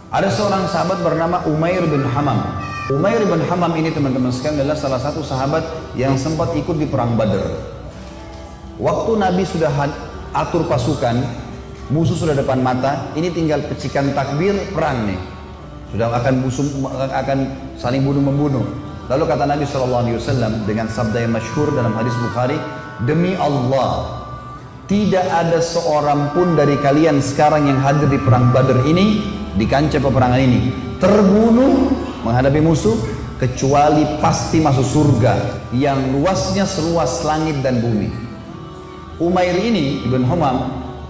Ada seorang sahabat bernama Umair bin Hamam. Umair bin Hamam ini teman-teman sekalian adalah salah satu sahabat yang sempat ikut di perang Badar. Waktu Nabi sudah atur pasukan, musuh sudah depan mata, ini tinggal pecikan takbir perang nih. Sudah akan saling bunuh-membunuh. Lalu kata Nabi SAW dengan sabda yang masyhur dalam hadis Bukhari, demi Allah, tidak ada seorang pun dari kalian sekarang yang hadir di perang Badar ini, di kancah peperangan ini, terbunuh menghadapi musuh, kecuali pasti masuk surga yang luasnya seluas langit dan bumi. Umair ini, Ibn Humam,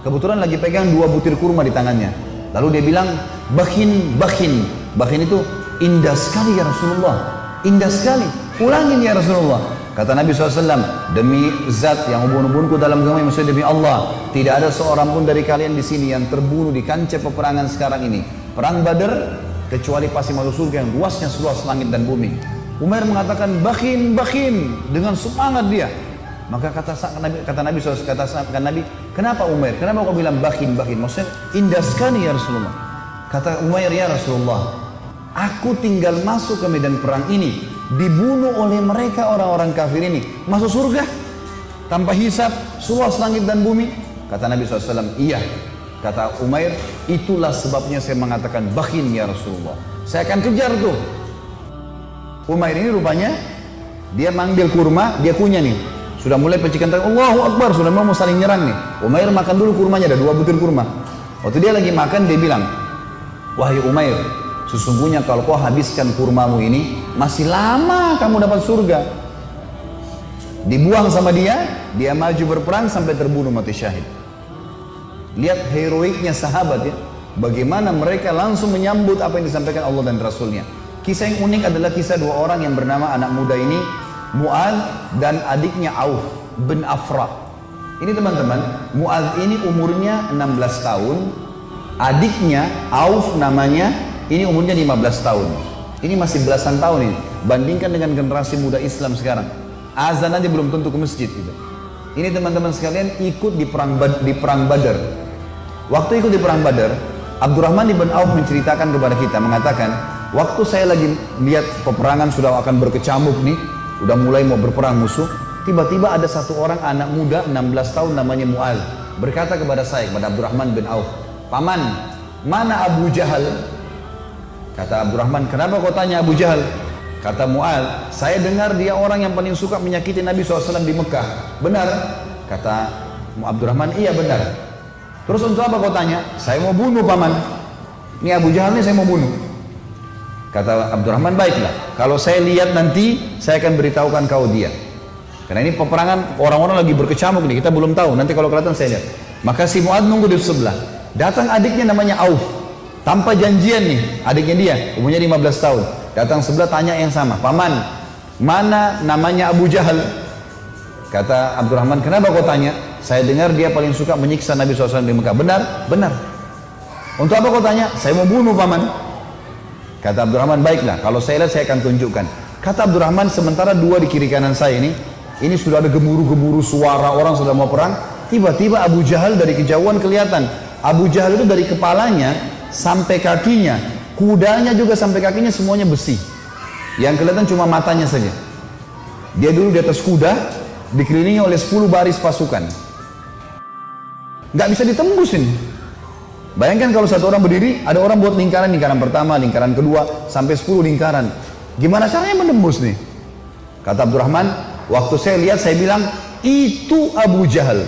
kebetulan lagi pegang 2 butir kurma di tangannya. Lalu dia bilang, bakhin, bakhin. Bakhin itu indah sekali ya Rasulullah, indah sekali, ulangin ya Rasulullah. Kata Nabi SAW, demi zat yang ubun-ubunku dalam agama, maksudnya demi Allah, tidak ada seorang pun dari kalian di sini yang terbunuh di kancah peperangan sekarang ini, perang Badar, kecuali pasti masuk surga yang luasnya seluas langit dan bumi. Umair mengatakan, bakhin, bakhin, dengan semangat dia. Maka kata Nabi SAW, katakan Nabi, kenapa Umair? Kenapa kau bilang bakhin, bakhin? Maksudnya indah sekali ya Rasulullah. Kata Umair, ya Rasulullah, aku tinggal masuk ke medan perang ini, dibunuh oleh mereka orang-orang kafir ini, masuk surga tanpa hisab, seluas langit dan bumi. Kata Nabi SAW, iya. Kata Umair, itulah sebabnya saya mengatakan bakhin ya Rasulullah, saya akan kejar tuh. Umair ini rupanya dia manggil kurma, dia kunyah nih, sudah mulai pecikan tangan, Allahu Akbar, sudah mau saling nyerang nih. Umair makan dulu kurmanya, ada 2 butir kurma. Waktu dia lagi makan, dia bilang, wahai Umair, sesungguhnya kalau kau habiskan kurmamu ini, masih lama kamu dapat surga. Dibuang sama dia maju berperang sampai terbunuh mati syahid. Lihat heroiknya sahabat ya, bagaimana mereka langsung menyambut apa yang disampaikan Allah dan Rasulnya. Kisah yang unik adalah kisah 2 orang yang bernama anak muda ini, Mu'adz dan adiknya Auf bin Afra. Ini teman-teman, Mu'adz ini umurnya 16 tahun, adiknya Auf namanya, ini umurnya 15 tahun. Ini masih belasan tahun ini. Bandingkan dengan generasi muda Islam sekarang. Azan aja belum tentu ke masjid gitu. Ini teman-teman sekalian ikut di perang Badar. Waktu ikut di perang Badar, Abdurrahman ibn Auf menceritakan kepada kita, mengatakan, waktu saya lagi lihat peperangan sudah akan berkecamuk nih, udah mulai mau berperang musuh, tiba-tiba ada satu orang anak muda 16 tahun namanya Mu'adz berkata kepada saya, kepada Abdurrahman bin Auf, paman, mana Abu Jahal? Kata Abdurrahman, kenapa kau tanya Abu Jahal? Kata Mu'adz, saya dengar dia orang yang paling suka menyakiti Nabi SAW di Mekah. Benar? Kata Abdurrahman, iya benar. Terus untuk apa kau tanya? Saya mau bunuh paman. Ini Abu Jahal ini saya mau bunuh. Kata Abdurrahman, baiklah. Kalau saya lihat nanti, saya akan beritahukan kau dia. Karena ini peperangan orang-orang lagi berkecamuk nih, kita belum tahu. Nanti kalau kelihatan saya lihat. Maka si Mu'adz nunggu di sebelah. Datang adiknya namanya Auf. Tanpa janjian nih, adiknya dia, umurnya 15 tahun. Datang sebelah tanya yang sama, paman, mana namanya Abu Jahal? Kata Abdurrahman, kenapa kau tanya? Saya dengar dia paling suka menyiksa Nabi SAW di Mekah. Benar? Benar. Untuk apa kau tanya? Saya mau bunuh paman. Kata Abdurrahman, baiklah, kalau saya lihat saya akan tunjukkan. Kata Abdurrahman, sementara 2 di kiri kanan saya ini sudah ada gemuruh-gemuruh suara orang sudah mau perang. Tiba-tiba Abu Jahal dari kejauhan kelihatan. Abu Jahal itu dari kepalanya sampai kakinya, kudanya juga sampai kakinya semuanya besi. Yang kelihatan cuma matanya saja. Dia dulu di atas kuda, dikelilingi oleh 10 baris pasukan. Nggak bisa ditembus ini. Bayangkan kalau satu orang berdiri, ada orang buat lingkaran pertama, lingkaran kedua, sampai 10 lingkaran. Gimana caranya menembus nih? Kata Abdurrahman, waktu saya lihat saya bilang, itu Abu Jahal.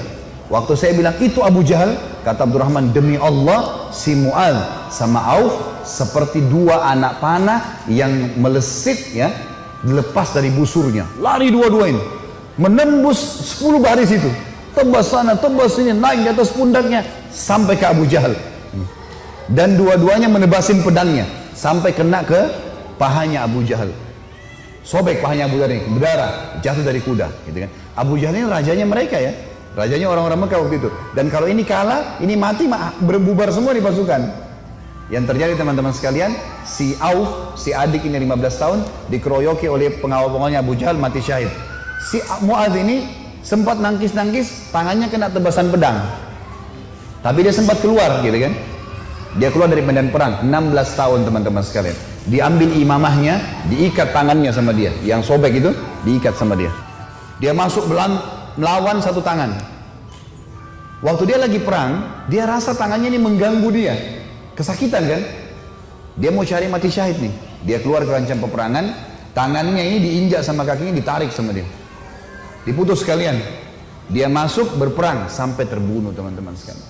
Waktu saya bilang itu Abu Jahal, kata Abdurrahman, demi Allah, si Mu'adz sama Auf seperti 2 anak panah yang melesit ya, dilepas dari busurnya. Lari dua-dua ini, menembus 10 baris itu. Tebas sana, tebas sini, naik di atas pundaknya sampai ke Abu Jahal. Dan dua-duanya menebasin pedangnya sampai kena ke pahanya Abu Jahal. Sobek pahanya Abu Jahal ini, berdarah, jatuh dari kuda, gitu kan. Abu Jahal ini rajanya mereka ya, rajanya orang-orang Mekah waktu itu. Dan kalau ini kalah, ini mati, berbubar semua di pasukan. Yang terjadi teman-teman sekalian, si Auf, si adik ini 15 tahun, dikeroyoki oleh pengawal-pengawalnya Abu Jahal, mati syahid. Si Mu'adz ini sempat nangkis-nangkis, tangannya kena tebasan pedang. Tapi dia sempat keluar gitu kan. Dia keluar dari medan perang, 16 tahun teman-teman sekalian. Diambil imamahnya, diikat tangannya sama dia. Yang sobek itu, diikat sama dia. Dia masuk melawan satu tangan. Waktu dia lagi perang, dia rasa tangannya ini mengganggu dia. Kesakitan kan? Dia mau cari mati syahid nih. Dia keluar ke kancah peperangan, tangannya ini diinjak sama kakinya, ditarik sama dia. Diputus sekalian. Dia masuk berperang sampai terbunuh teman-teman sekalian.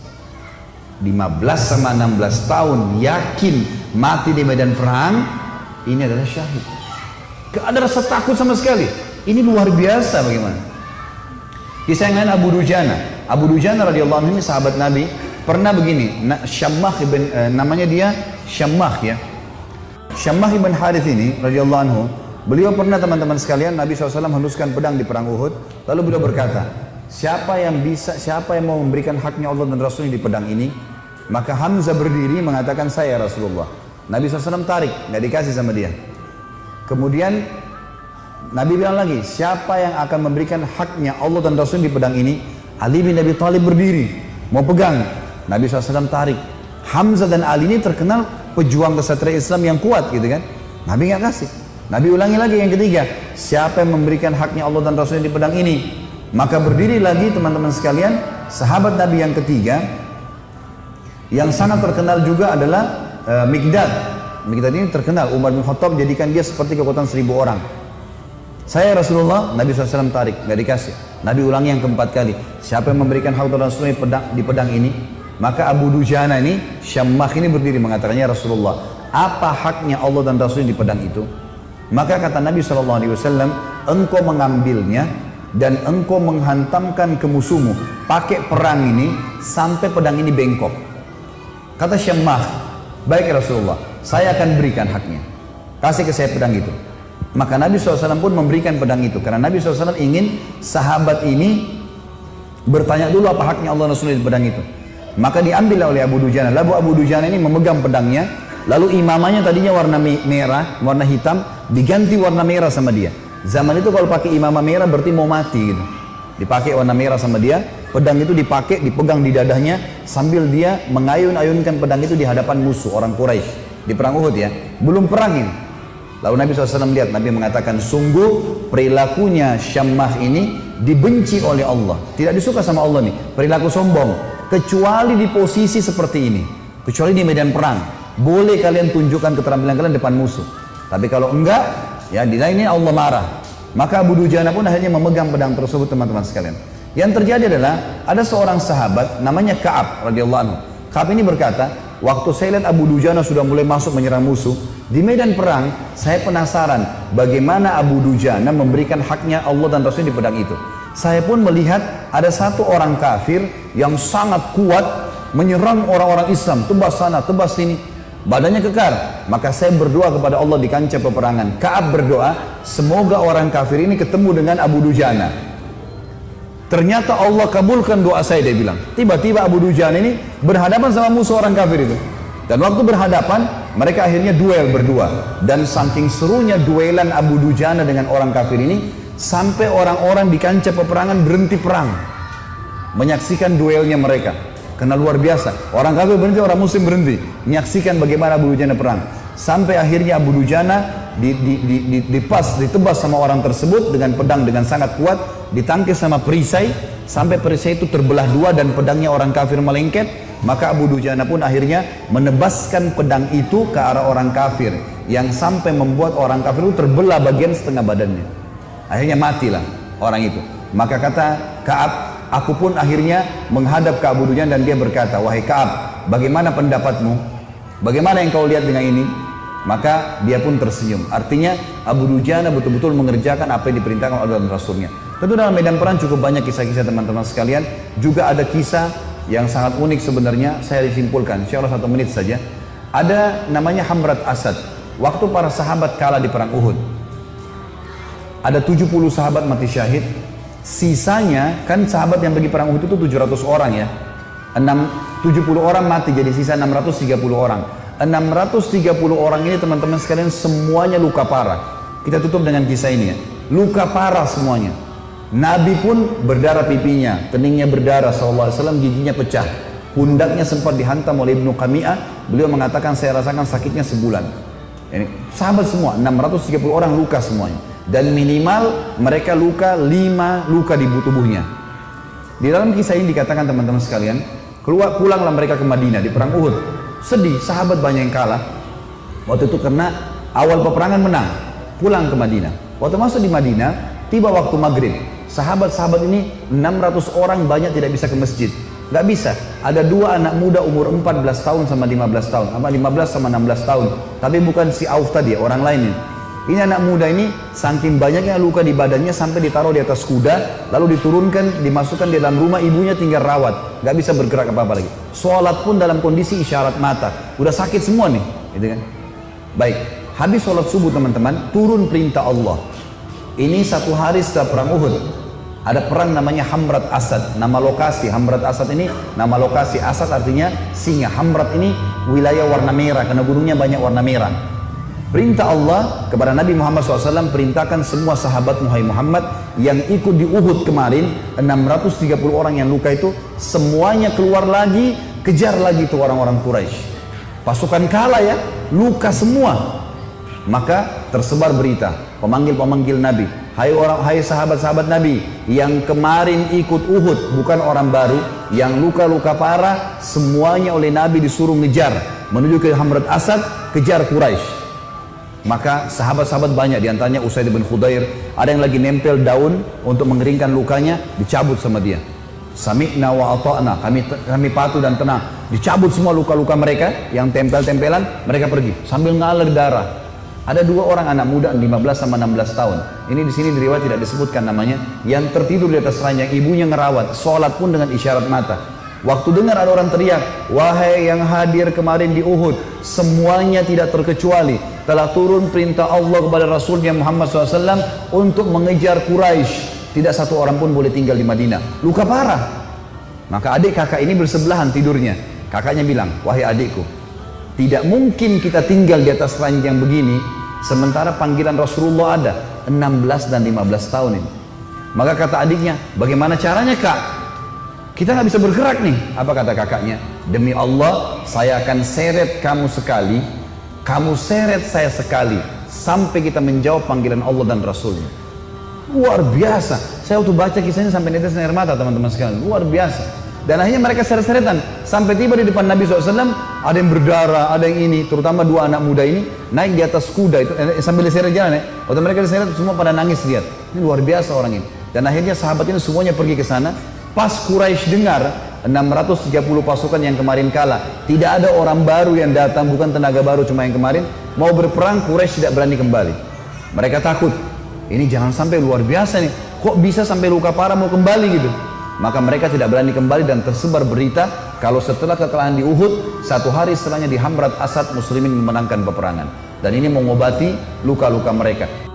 15 sama 16 tahun yakin mati di medan perang, ini adalah syahid. Gak ada rasa takut sama sekali. Ini luar biasa bagaimana. Kisah yang lain Abu Dujana. Abu Dujana radhiyallahu anhu ini sahabat Nabi, pernah begini, Syammah namanya dia Syammah ya. Syammah ibn Harith ini radhiyallahu anhu, beliau pernah teman-teman sekalian, Nabi SAW henuskan pedang di perang Uhud, lalu beliau berkata, siapa yang mau memberikan haknya Allah dan Rasulnya di pedang ini? Maka Hamzah berdiri mengatakan, saya Rasulullah. Nabi SAW tarik, nggak dikasih sama dia. Kemudian Nabi bilang lagi, siapa yang akan memberikan haknya Allah dan Rasul di pedang ini? Ali bin Abi Thalib berdiri, mau pegang. Nabi SAW tarik. Hamzah dan Ali ini terkenal pejuang kesatria Islam yang kuat gitu kan. Nabi nggak kasih. Nabi ulangi lagi yang ketiga, siapa yang memberikan haknya Allah dan Rasulnya di pedang ini? Maka berdiri lagi teman-teman sekalian, sahabat Nabi yang ketiga, yang sangat terkenal juga adalah Mikdad. Mikdad ini terkenal, Umar bin Khattab jadikan dia seperti kekuatan 1000 orang. Saya Rasulullah, Nabi SAW tarik, gak dikasih. Nabi ulangi yang keempat kali, siapa yang memberikan hak Rasulullah di pedang ini? Maka Abu Dujana ini, Syammah ini berdiri mengatakannya, Rasulullah, apa haknya Allah dan Rasulnya di pedang itu? Maka kata Nabi SAW, engkau mengambilnya dan engkau menghantamkan ke musuhmu pakai perang ini sampai pedang ini bengkok. Kata Syammah, baik Rasulullah, saya akan berikan haknya. Kasih ke saya pedang itu. Maka Nabi SAW pun memberikan pedang itu. Karena Nabi SAW ingin sahabat ini bertanya dulu apa haknya Allah Rasulullah di pedang itu. Maka diambil oleh Abu Dujana. Lalu Abu Dujana ini memegang pedangnya. Lalu imamahnya tadinya warna merah, warna hitam, diganti warna merah sama dia. Zaman itu kalau pakai imamah merah berarti mau mati gitu. Dipakai warna merah sama dia. Pedang itu dipakai, dipegang di dadanya sambil dia mengayun-ayunkan pedang itu di hadapan musuh orang Quraisy di perang Uhud ya. Belum perang ini. Lalu Nabi SAW lihat, Nabi mengatakan, sungguh perilakunya Syammah ini dibenci oleh Allah. Tidak disuka sama Allah nih, perilaku sombong. Kecuali di posisi seperti ini. Kecuali di medan perang. Boleh kalian tunjukkan keterampilan kalian depan musuh. Tapi kalau enggak, ya di lain ini Allah marah. Maka Abu Dujana pun akhirnya memegang pedang tersebut teman-teman sekalian. Yang terjadi adalah ada seorang sahabat namanya Ka'ab radhiyallahu anhu. Ka'ab ini berkata, waktu saya lihat Abu Dujana sudah mulai masuk menyerang musuh di medan perang, saya penasaran bagaimana Abu Dujana memberikan haknya Allah dan Rasul di pedang itu. Saya pun melihat ada satu orang kafir yang sangat kuat menyerang orang-orang Islam, tebas sana, tebas sini, badannya kekar. Maka saya berdoa kepada Allah di kancah peperangan. Ka'ab berdoa, semoga orang kafir ini ketemu dengan Abu Dujana. Ternyata Allah kabulkan doa saya, dia bilang. Tiba-tiba Abu Dujana ini berhadapan sama musuh orang kafir itu. Dan waktu berhadapan, mereka akhirnya duel berdua. Dan saking serunya duelan Abu Dujana dengan orang kafir ini, sampai orang-orang di kancah peperangan berhenti perang. Menyaksikan duelnya mereka. Karena luar biasa. Orang kafir berhenti, orang muslim berhenti. Menyaksikan bagaimana Abu Dujana perang. Sampai akhirnya Abu Dujana ditebas sama orang tersebut dengan pedang dengan sangat kuat, ditangkis sama perisai sampai perisai itu terbelah dua dan pedangnya orang kafir melengket. Maka Abu Dujana pun akhirnya menebaskan pedang itu ke arah orang kafir yang sampai membuat orang kafir itu terbelah bagian setengah badannya. Akhirnya matilah orang itu. Maka kata Ka'ab, aku pun akhirnya menghadap ke Abu Dujana dan dia berkata, wahai Ka'ab, bagaimana pendapatmu? Bagaimana yang kau lihat dengan ini? Maka dia pun tersenyum. Artinya Abu Dujana betul-betul mengerjakan apa yang diperintahkan oleh Rasulnya. Tentu dalam medan perang cukup banyak kisah-kisah teman-teman sekalian. Juga ada kisah yang sangat unik sebenarnya. Saya disimpulkan, insya Allah 1 menit saja. Ada namanya Hamrat Asad. Waktu para sahabat kalah di perang Uhud, ada 70 sahabat mati syahid. Sisanya, kan sahabat yang pergi perang Uhud itu 700 orang ya. 70 orang mati, jadi sisa 630 orang. 630 orang ini teman-teman sekalian semuanya luka parah. Kita tutup dengan kisah ini ya. Luka parah semuanya. Nabi pun berdarah pipinya, keningnya berdarah SAW, giginya pecah. Pundaknya sempat dihantam oleh Ibnu Qami'ah. Beliau mengatakan saya rasakan sakitnya sebulan. Ini sahabat semua, 630 orang luka semuanya. Dan minimal mereka luka 5 luka di tubuhnya. Di dalam kisah ini dikatakan teman-teman sekalian, pulanglah mereka ke Madinah di perang Uhud. Sedih, sahabat banyak yang kalah. Waktu itu karena awal peperangan menang, pulang ke Madinah. Waktu masuk di Madinah, tiba waktu maghrib. Sahabat-sahabat ini 600 orang banyak tidak bisa ke masjid. Nggak bisa. Ada 2 anak muda umur 14 tahun sama 15 tahun. Sama 15 sama 16 tahun. Tapi bukan si Auf tadi, orang lain ini. Ini anak muda ini saking banyaknya luka di badannya sampai ditaruh di atas kuda, lalu diturunkan, dimasukkan di dalam rumah, ibunya tinggal rawat. Nggak bisa bergerak apa-apa lagi. Sholat pun dalam kondisi isyarat mata. Udah sakit semua nih. Gitu kan? Baik. Habis sholat subuh teman-teman, turun perintah Allah. Ini 1 hari setelah perang Uhud. Ada perang namanya Hamrat Asad, nama lokasi. Hamrat Asad ini nama lokasi. Asad artinya singa. Hamrat ini wilayah warna merah karena gunungnya banyak warna merah. Perintah Allah kepada Nabi Muhammad SAW, perintahkan semua sahabat Muhammad yang ikut di Uhud kemarin, 630 orang yang luka itu, semuanya keluar lagi, kejar lagi itu orang-orang Quraisy. Pasukan kalah ya, luka semua. Maka tersebar berita, pemanggil-pemanggil Nabi, hai sahabat-sahabat Nabi yang kemarin ikut Uhud, bukan orang baru, yang luka-luka parah, semuanya oleh Nabi disuruh ngejar menuju ke Hamrat Asad, kejar Quraisy. Maka sahabat-sahabat banyak, diantaranya Usaid bin Khudair, ada yang lagi nempel daun untuk mengeringkan lukanya, dicabut sama dia. Sami'na wa ata'na, kami patuh dan tenang. Dicabut semua luka-luka mereka yang tempel-tempelan, mereka pergi sambil ngalir darah. Ada 2 orang anak muda 15 sama 16 tahun. Ini di sini di riwayat tidak disebutkan namanya, yang tertidur di atas ranjang, ibunya ngerawat, sholat pun dengan isyarat mata. Waktu dengar ada orang teriak, wahai yang hadir kemarin di Uhud, semuanya tidak terkecuali telah turun perintah Allah kepada Rasulnya Muhammad SAW untuk mengejar Quraisy. Tidak satu orang pun boleh tinggal di Madinah. Luka parah. Maka adik kakak ini bersebelahan tidurnya. Kakaknya bilang, wahai adikku, tidak mungkin kita tinggal di atas ranjang begini sementara panggilan Rasulullah ada 16 dan 15 tahun ini. Maka kata adiknya, bagaimana caranya kak? Kita nggak bisa bergerak nih. Apa kata kakaknya? Demi Allah, saya akan seret kamu sekali, kamu seret saya sekali, sampai kita menjawab panggilan Allah dan Rasulnya. Luar biasa. Saya waktu baca kisahnya sampai netes air mata teman-teman sekalian. Luar biasa. Dan akhirnya mereka seret-seretan sampai tiba di depan Nabi SAW. Ada yang berdarah, ada yang ini, terutama 2 anak muda ini naik di atas kuda itu sambil diseret jalan ya. Waktu mereka diseret semua pada nangis lihat. Ini luar biasa orang ini. Dan akhirnya sahabat ini semuanya pergi ke sana. Pas Quraisy dengar 630 pasukan yang kemarin kalah, tidak ada orang baru yang datang, bukan tenaga baru cuma yang kemarin mau berperang, Quraisy tidak berani kembali. Mereka takut. Ini jangan sampai luar biasa nih. Kok bisa sampai luka parah mau kembali gitu? Maka mereka tidak berani kembali dan tersebar berita kalau setelah kekalahan di Uhud, 1 hari setelahnya di Hamrat Asad muslimin memenangkan peperangan. Dan ini mengobati luka-luka mereka.